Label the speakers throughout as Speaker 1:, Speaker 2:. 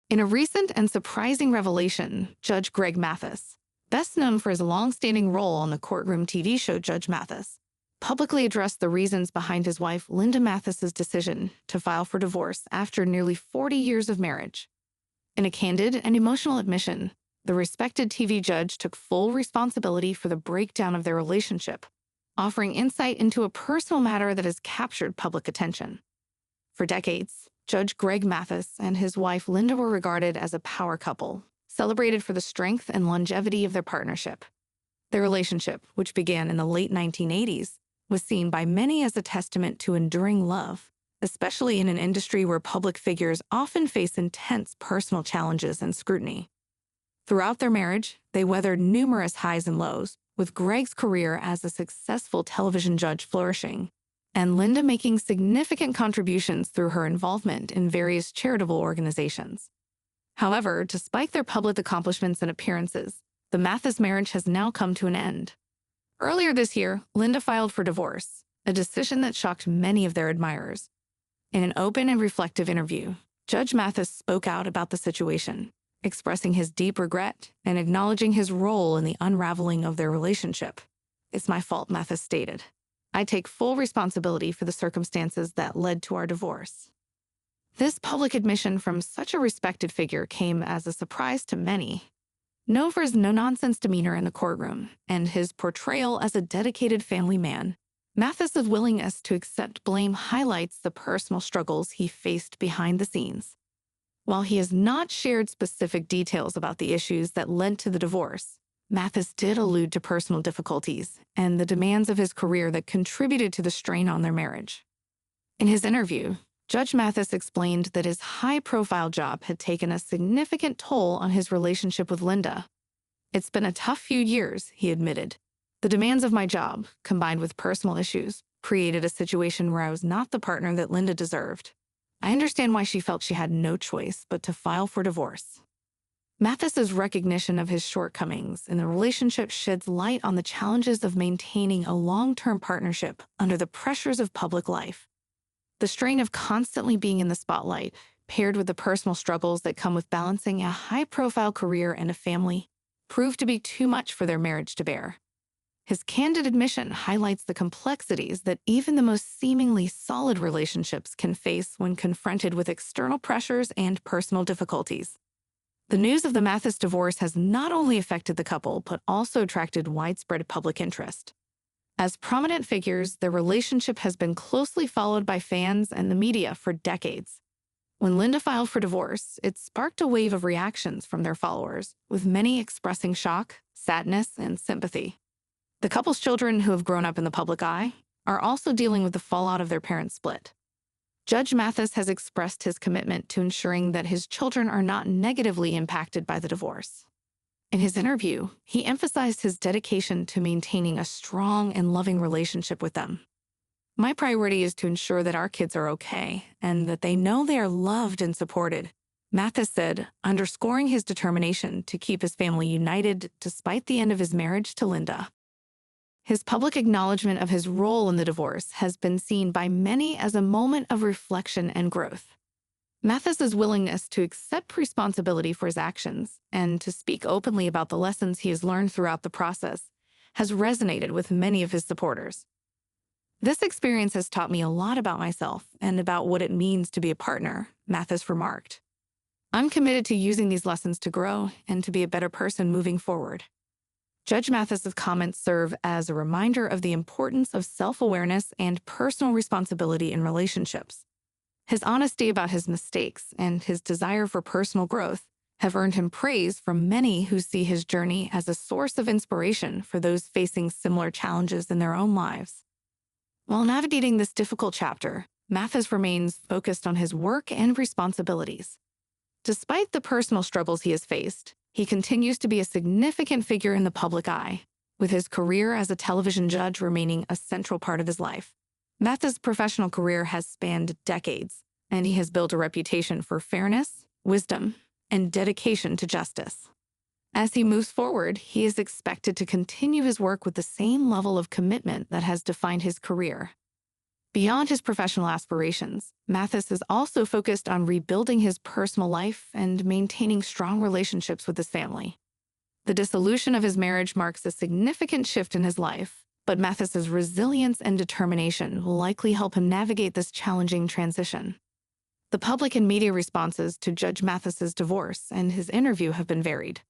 Speaker 1: In a recent and surprising revelation, Judge Greg Mathis, best known for his long-standing role on the courtroom TV show Judge Mathis, publicly addressed the reasons behind his wife Linda Mathis's decision to file for divorce after nearly 40 years of marriage. In a candid and emotional admission, the respected TV judge took full responsibility for the breakdown of their relationship, offering insight into a personal matter that has captured public attention. For decades, Judge Greg Mathis and his wife Linda were regarded as a power couple, celebrated for the strength and longevity of their partnership. Their relationship, which began in the late 1980s, was seen by many as a testament to enduring love, especially in an industry where public figures often face intense personal challenges and scrutiny. Throughout their marriage, they weathered numerous highs and lows, with Greg's career as a successful television judge flourishing, and Linda making significant contributions through her involvement in various charitable organizations. However, despite their public accomplishments and appearances, the Mathis marriage has now come to an end. Earlier this year, Linda filed for divorce, a decision that shocked many of their admirers. In an open and reflective interview, Judge Mathis spoke out about the situation, expressing his deep regret and acknowledging his role in the unraveling of their relationship. "It's my fault," Mathis stated. "I take full responsibility for the circumstances that led to our divorce." This public admission from such a respected figure came as a surprise to many. Known for his no-nonsense demeanor in the courtroom and his portrayal as a dedicated family man, Mathis's willingness to accept blame highlights the personal struggles he faced behind the scenes. While he has not shared specific details about the issues that led to the divorce, Mathis did allude to personal difficulties and the demands of his career that contributed to the strain on their marriage. In his interview, Judge Mathis explained that his high-profile job had taken a significant toll on his relationship with Linda. "It's been a tough few years," he admitted. "The demands of my job, combined with personal issues, created a situation where I was not the partner that Linda deserved. I understand why she felt she had no choice but to file for divorce." Mathis's recognition of his shortcomings in the relationship sheds light on the challenges of maintaining a long-term partnership under the pressures of public life. The strain of constantly being in the spotlight, paired with the personal struggles that come with balancing a high-profile career and a family, proved to be too much for their marriage to bear. His candid admission highlights the complexities that even the most seemingly solid relationships can face when confronted with external pressures and personal difficulties. The news of the Mathis divorce has not only affected the couple, but also attracted widespread public interest. As prominent figures, their relationship has been closely followed by fans and the media for decades. When Linda filed for divorce, it sparked a wave of reactions from their followers, with many expressing shock, sadness, and sympathy. The couple's children, who have grown up in the public eye, are also dealing with the fallout of their parents' split. Judge Mathis has expressed his commitment to ensuring that his children are not negatively impacted by the divorce. In his interview, he emphasized his dedication to maintaining a strong and loving relationship with them. "My priority is to ensure that our kids are okay and that they know they are loved and supported," Mathis said, underscoring his determination to keep his family united despite the end of his marriage to Linda. His public acknowledgement of his role in the divorce has been seen by many as a moment of reflection and growth. Mathis's willingness to accept responsibility for his actions and to speak openly about the lessons he has learned throughout the process has resonated with many of his supporters. "This experience has taught me a lot about myself and about what it means to be a partner," Mathis remarked. "I'm committed to using these lessons to grow and to be a better person moving forward." Judge Mathis's comments serve as a reminder of the importance of self-awareness and personal responsibility in relationships. His honesty about his mistakes and his desire for personal growth have earned him praise from many who see his journey as a source of inspiration for those facing similar challenges in their own lives. While navigating this difficult chapter, Mathis remains focused on his work and responsibilities. Despite the personal struggles he has faced, he continues to be a significant figure in the public eye, with his career as a television judge remaining a central part of his life. Mathis' professional career has spanned decades, and he has built a reputation for fairness, wisdom, and dedication to justice. As he moves forward, he is expected to continue his work with the same level of commitment that has defined his career. Beyond his professional aspirations, Mathis is also focused on rebuilding his personal life and maintaining strong relationships with his family. The dissolution of his marriage marks a significant shift in his life, but Mathis's resilience and determination will likely help him navigate this challenging transition. The public and media responses to Judge Mathis's divorce and his interview have been varied.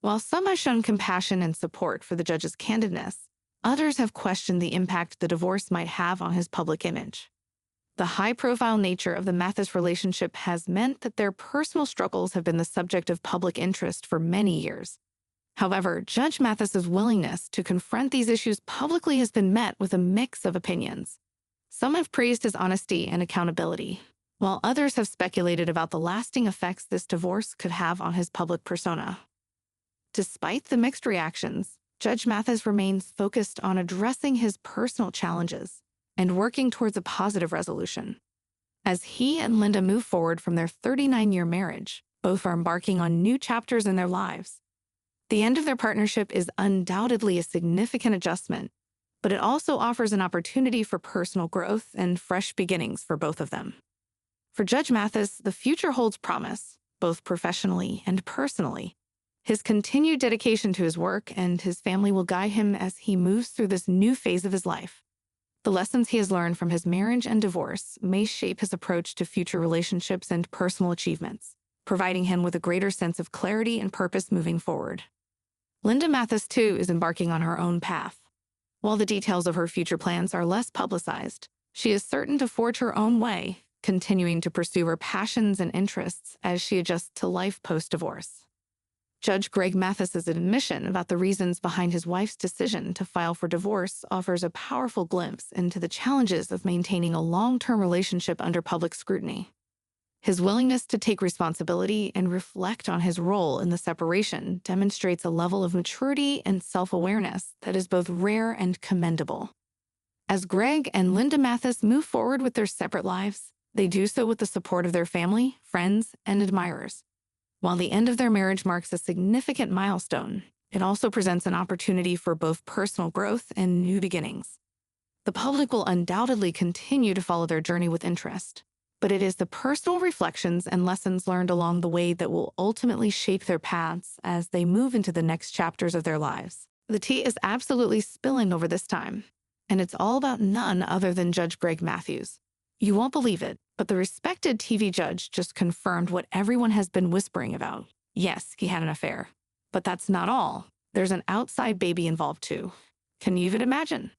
Speaker 1: While some have shown compassion and support for the judge's candidness, others have questioned the impact the divorce might have on his public image. The high-profile nature of the Mathis relationship has meant that their personal struggles have been the subject of public interest for many years. However, Judge Mathis's willingness to confront these issues publicly has been met with a mix of opinions. Some have praised his honesty and accountability, while others have speculated about the lasting effects this divorce could have on his public persona. Despite the mixed reactions, Judge Mathis remains focused on addressing his personal challenges and working towards a positive resolution. As he and Linda move forward from their 39-year marriage, both are embarking on new chapters in their lives. The end of their partnership is undoubtedly a significant adjustment, but it also offers an opportunity for personal growth and fresh beginnings for both of them. For Judge Mathis, the future holds promise, both professionally and personally. His continued dedication to his work and his family will guide him as he moves through this new phase of his life. The lessons he has learned from his marriage and divorce may shape his approach to future relationships and personal achievements, providing him with a greater sense of clarity and purpose moving forward. Linda Mathis, too, is embarking on her own path. While the details of her future plans are less publicized, she is certain to forge her own way, continuing to pursue her passions and interests as she adjusts to life post-divorce. Judge Greg Mathis's admission about the reasons behind his wife's decision to file for divorce offers a powerful glimpse into the challenges of maintaining a long-term relationship under public scrutiny. His willingness to take responsibility and reflect on his role in the separation demonstrates a level of maturity and self-awareness that is both rare and commendable. As Greg and Linda Mathis move forward with their separate lives, they do so with the support of their family, friends, and admirers. While the end of their marriage marks a significant milestone, it also presents an opportunity for both personal growth and new beginnings. The public will undoubtedly continue to follow their journey with interest, but it is the personal reflections and lessons learned along the way that will ultimately shape their paths as they move into the next chapters of their lives. The tea is absolutely spilling over this time, and it's all about none other than Judge Greg Mathis. You won't believe it, but the respected TV judge just confirmed what everyone has been whispering about. Yes, he had an affair. But that's not all. There's an outside baby involved too. Can you even imagine?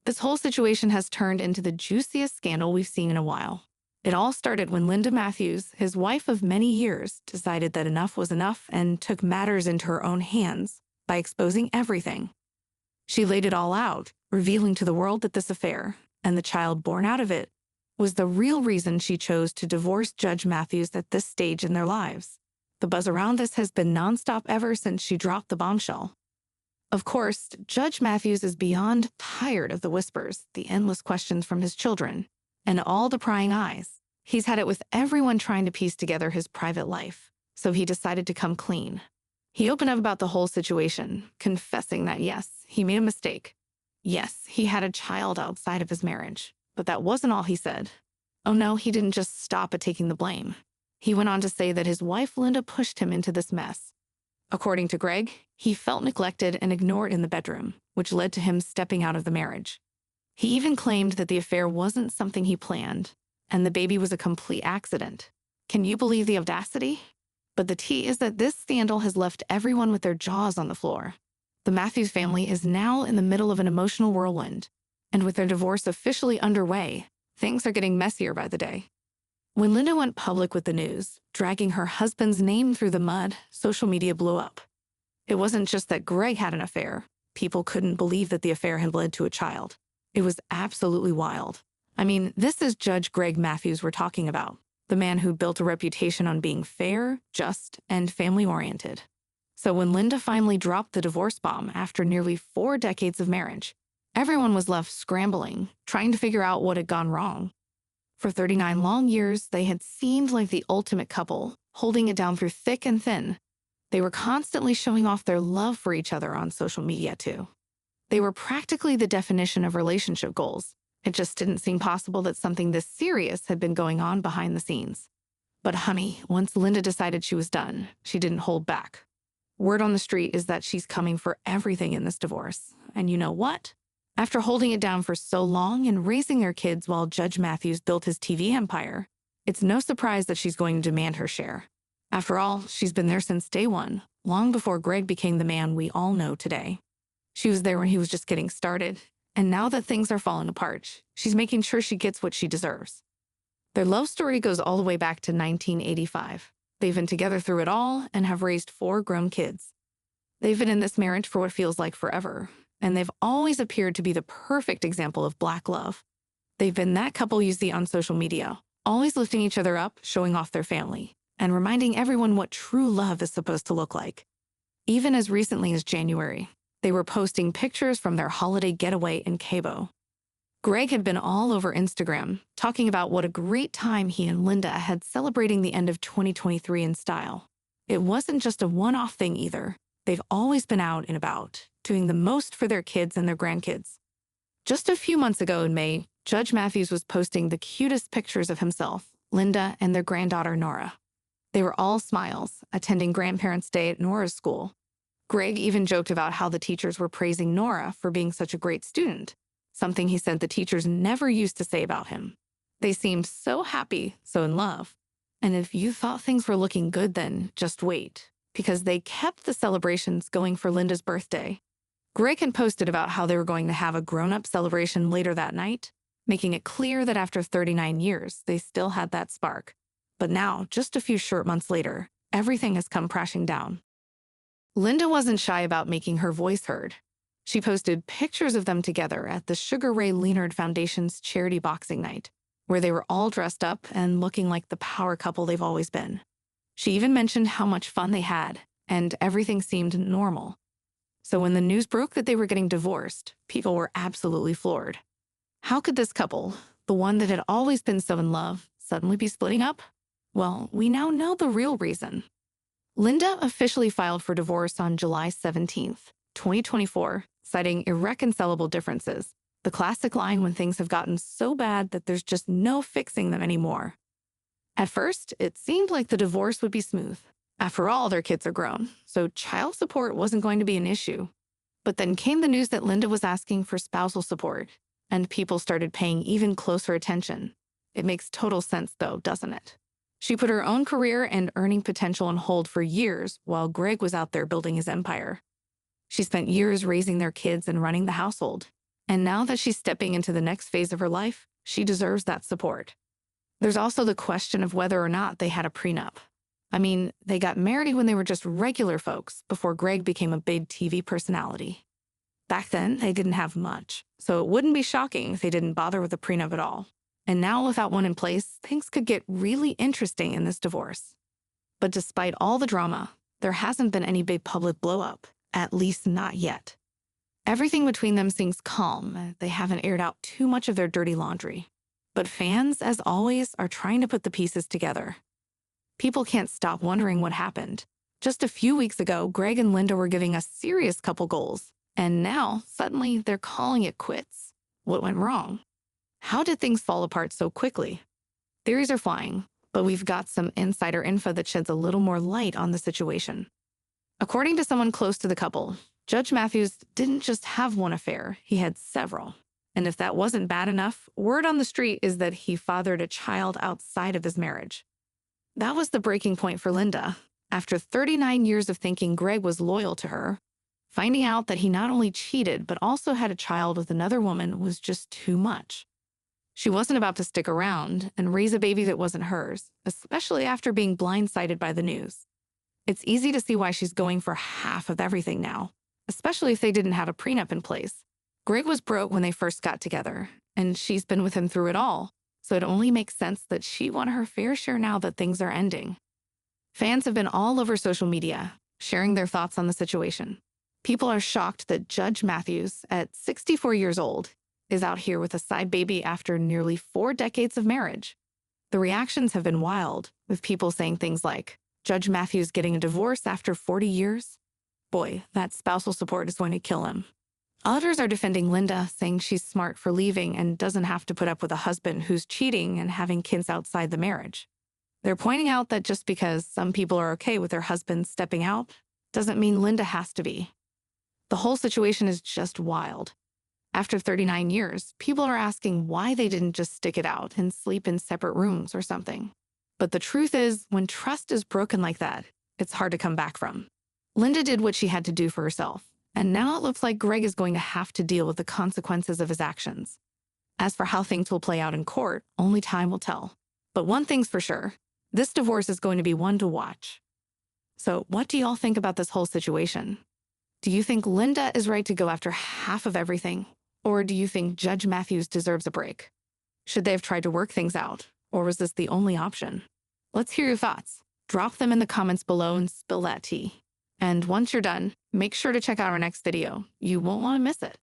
Speaker 1: This whole situation has turned into the juiciest scandal we've seen in a while. It all started when Linda Mathis, his wife of many years, decided that enough was enough and took matters into her own hands by exposing everything. She laid it all out, revealing to the world that this affair, and the child born out of it, was the real reason she chose to divorce Judge Mathis at this stage in their lives. The buzz around this has been nonstop ever since she dropped the bombshell. Of course, Judge Mathis is beyond tired of the whispers, the endless questions from his children, and all the prying eyes. He's had it with everyone trying to piece together his private life, so he decided to come clean. He opened up about the whole situation, confessing that yes, he made a mistake. Yes, he had a child outside of his marriage. But that wasn't all he said. Oh no, he didn't just stop at taking the blame. He went on to say that his wife Linda pushed him into this mess. According to Greg, he felt neglected and ignored in the bedroom, which led to him stepping out of the marriage. He even claimed that the affair wasn't something he planned, and the baby was a complete accident. Can you believe the audacity? But the tea is that this scandal has left everyone with their jaws on the floor. The Mathis family is now in the middle of an emotional whirlwind, and with their divorce officially underway, things are getting messier by the day. When Linda went public with the news, dragging her husband's name through the mud, social media blew up. It wasn't just that Greg had an affair. People couldn't believe that the affair had led to a child. It was absolutely wild. I mean, this is Judge Greg Mathis we're talking about, the man who built a reputation on being fair, just, and family-oriented. So when Linda finally dropped the divorce bomb after nearly 4 decades of marriage, everyone was left scrambling, trying to figure out what had gone wrong. For 39 long years, they had seemed like the ultimate couple, holding it down through thick and thin. They were constantly showing off their love for each other on social media, too. They were practically the definition of relationship goals, It just didn't seem possible that something this serious had been going on behind the scenes. But honey, once Linda decided she was done, she didn't hold back. Word on the street is that she's coming for everything in this divorce. And you know what? After holding it down for so long and raising their kids while Judge Mathis built his TV empire, it's no surprise that she's going to demand her share. After all, she's been there since day one, long before Greg became the man we all know today. She was there when he was just getting started, and now that things are falling apart, she's making sure she gets what she deserves. Their love story goes all the way back to 1985. They've been together through it all and have raised 4 grown kids. They've been in this marriage for what feels like forever, and they've always appeared to be the perfect example of Black love. They've been that couple you see on social media, always lifting each other up, showing off their family, and reminding everyone what true love is supposed to look like. Even as recently as January, they were posting pictures from their holiday getaway in Cabo. Greg had been all over Instagram, talking about what a great time he and Linda had celebrating the end of 2023 in style. It wasn't just a one-off thing either. They've always been out and about, doing the most for their kids and their grandkids. Just a few months ago in May, Judge Mathis was posting the cutest pictures of himself, Linda, and their granddaughter Nora. They were all smiles, attending Grandparents' Day at Nora's school. Greg even joked about how the teachers were praising Nora for being such a great student, something he said the teachers never used to say about him. They seemed so happy, so in love. And if you thought things were looking good then, just wait, because they kept the celebrations going for Linda's birthday. Greg had posted about how they were going to have a grown-up celebration later that night, making it clear that after 39 years, they still had that spark. But now, just a few short months later, everything has come crashing down. Linda wasn't shy about making her voice heard. She posted pictures of them together at the Sugar Ray Leonard Foundation's charity boxing night, where they were all dressed up and looking like the power couple they've always been. She even mentioned how much fun they had, and everything seemed normal. So when the news broke that they were getting divorced, people were absolutely floored. How could this couple, the one that had always been so in love, suddenly be splitting up? Well, we now know the real reason. Linda officially filed for divorce on July 17th, 2024, citing irreconcilable differences, the classic line when things have gotten so bad that there's just no fixing them anymore. At first, it seemed like the divorce would be smooth. After all, their kids are grown, so child support wasn't going to be an issue. But then came the news that Linda was asking for spousal support, and people started paying even closer attention. It makes total sense, though, doesn't it? She put her own career and earning potential on hold for years while Greg was out there building his empire. She spent years raising their kids and running the household. And now that she's stepping into the next phase of her life, she deserves that support. There's also the question of whether or not they had a prenup. I mean, they got married when they were just regular folks before Greg became a big TV personality. Back then, they didn't have much, so it wouldn't be shocking if they didn't bother with a prenup at all. And now, without one in place, things could get really interesting in this divorce. But despite all the drama, there hasn't been any big public blow-up, at least not yet. Everything between them seems calm. They haven't aired out too much of their dirty laundry. But fans, as always, are trying to put the pieces together. People can't stop wondering what happened. Just a few weeks ago, Greg and Linda were giving us serious couple goals, and now, suddenly, they're calling it quits. What went wrong? How did things fall apart so quickly? Theories are flying, but we've got some insider info that sheds a little more light on the situation. According to someone close to the couple, Judge Mathis didn't just have one affair, he had several. And if that wasn't bad enough, word on the street is that he fathered a child outside of his marriage. That was the breaking point for Linda. After 39 years of thinking Greg was loyal to her, finding out that he not only cheated but also had a child with another woman was just too much. She wasn't about to stick around and raise a baby that wasn't hers, especially after being blindsided by the news. It's easy to see why she's going for half of everything now, especially if they didn't have a prenup in place. Greg was broke when they first got together, and she's been with him through it all, so it only makes sense that she won her fair share now that things are ending. Fans have been all over social media, sharing their thoughts on the situation. People are shocked that Judge Mathis, at 64 years old, is out here with a side baby after nearly 4 decades of marriage. The reactions have been wild, with people saying things like, Judge Mathis getting a divorce after 40 years? Boy, that spousal support is going to kill him. Others are defending Linda, saying she's smart for leaving and doesn't have to put up with a husband who's cheating and having kids outside the marriage. They're pointing out that just because some people are okay with their husbands stepping out doesn't mean Linda has to be. The whole situation is just wild. After 39 years, people are asking why they didn't just stick it out and sleep in separate rooms or something. But the truth is, when trust is broken like that, it's hard to come back from. Linda did what she had to do for herself, and now it looks like Greg is going to have to deal with the consequences of his actions. As for how things will play out in court, only time will tell. But one thing's for sure, this divorce is going to be one to watch. So what do y'all think about this whole situation? Do you think Linda is right to go after half of everything? Or do you think Judge Mathis deserves a break? Should they have tried to work things out? Or was this the only option? Let's hear your thoughts. Drop them in the comments below and spill that tea. And once you're done, make sure to check out our next video. You won't want to miss it.